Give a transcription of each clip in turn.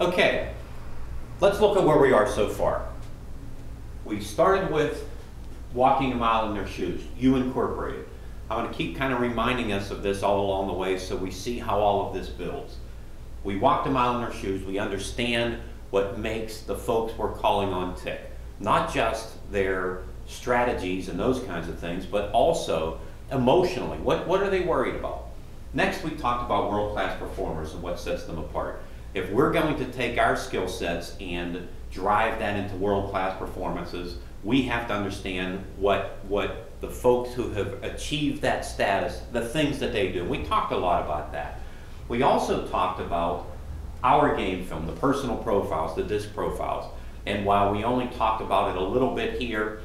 Okay, let's look at where we are so far. We started with walking a mile in their shoes. You incorporated. I'm going to keep kind of reminding us of this all along the way so we see how all of this builds. We walked a mile in their shoes. We understand what makes the folks we're calling on tick. Not just their strategies and those kinds of things, but also emotionally. What are they worried about? Next, we talked about world-class performers and what sets them apart. If we're going to take our skill sets and drive that into world-class performances, we have to understand what the folks who have achieved that status, the things that they do. We talked a lot about that. We also talked about our game film, the personal profiles, the disc profiles. And while we only talked about it a little bit here,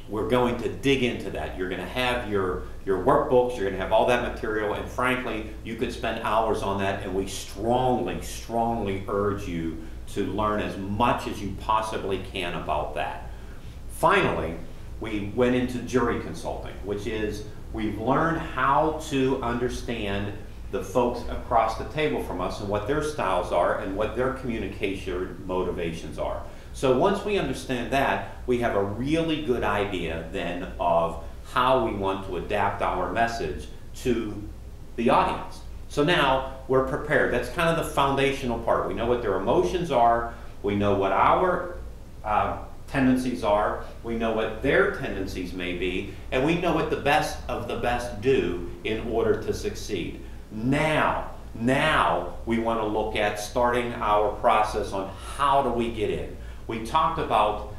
we're going to dig into that. You're going to have your workbooks, you're going to have all that material, and frankly, you could spend hours on that, and we strongly, strongly urge you to learn as much as you possibly can about that. Finally, we went into jury consulting, which is we've learned how to understand the folks across the table from us and what their styles are and what their communication motivations are. So once we understand that, we have a really good idea then of how we want to adapt our message to the audience. So now we're prepared. That's kind of the foundational part. We know what their emotions are, we know what our tendencies are, we know what their tendencies may be, and we know what the best of the best do in order to succeed. Now we want to look at starting our process on how do we get in. We talked about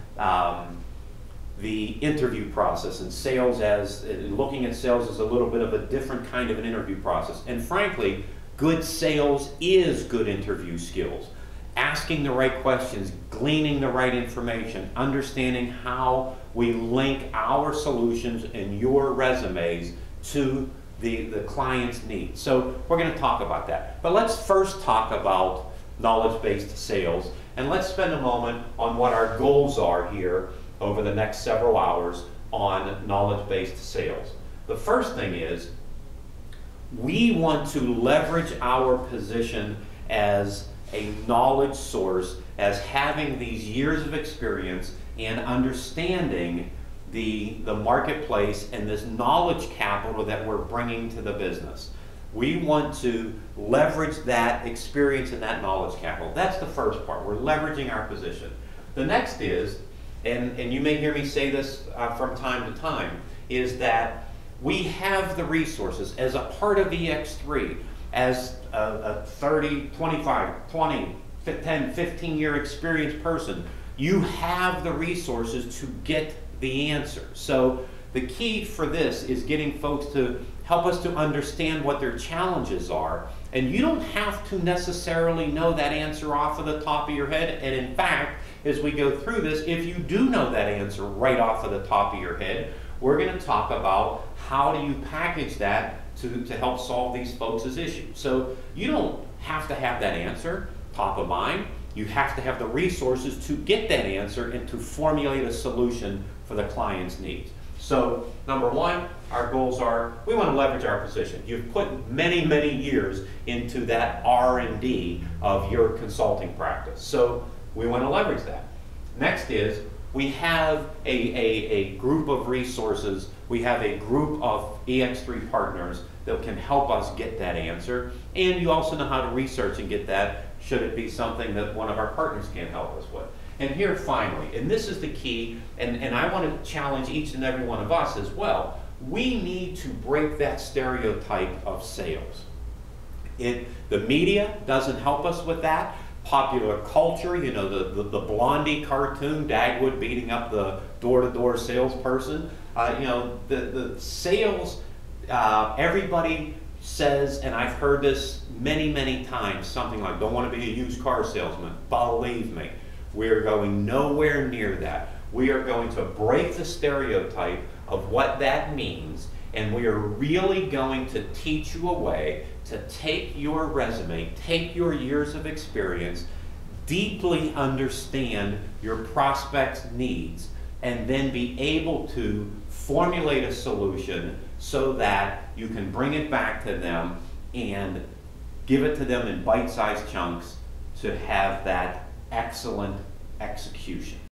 the interview process and sales looking at sales as a little bit of a different kind of an interview process. And frankly, good sales is good interview skills. Asking the right questions, gleaning the right information, understanding how we link our solutions and your resumes to the client's needs. So we're going to talk about that. But let's first talk about knowledge-based sales, and let's spend a moment on what our goals are here over the next several hours on knowledge-based sales. The first thing is we want to leverage our position as a knowledge source, as having these years of experience and understanding the marketplace and this knowledge capital that we're bringing to the business. We want to leverage that experience and that knowledge capital. That's the first part. We're leveraging our position. The next is, and you may hear me say this from time to time, is that we have the resources as a part of EX3, as a 30, 25, 20, 10, 15-year experienced person. You have the resources to get the answer. So the key for this is getting folks to help us to understand what their challenges are. And you don't have to necessarily know that answer off of the top of your head. And in fact, as we go through this, if you do know that answer right off of the top of your head, we're going to talk about how do you package that to help solve these folks' issues. So you don't have to have that answer top of mind. You have to have the resources to get that answer and to formulate a solution for the client's needs. So number one, our goals are, we want to leverage our position. You've put many, many years into that R&D of your consulting practice. So we want to leverage that. Next is, we have a group of resources, we have a group of EX3 partners that can help us get that answer. And you also know how to research and get that, should it be something that one of our partners can help us with. And here finally, and this is the key, and I want to challenge each and every one of us as well, we need to break that stereotype of sales. The media doesn't help us with that. Popular culture, you know, the Blondie cartoon, Dagwood beating up the door-to-door salesperson. You know, the sales, everybody says, and I've heard this many, many times, something like, don't want to be a used car salesman. Believe me, we're going nowhere near that. We are going to break the stereotype of what that means, and we are really going to teach you a way to take your resume, take your years of experience, deeply understand your prospects' needs, and then be able to formulate a solution so that you can bring it back to them and give it to them in bite-sized chunks to have that excellent execution.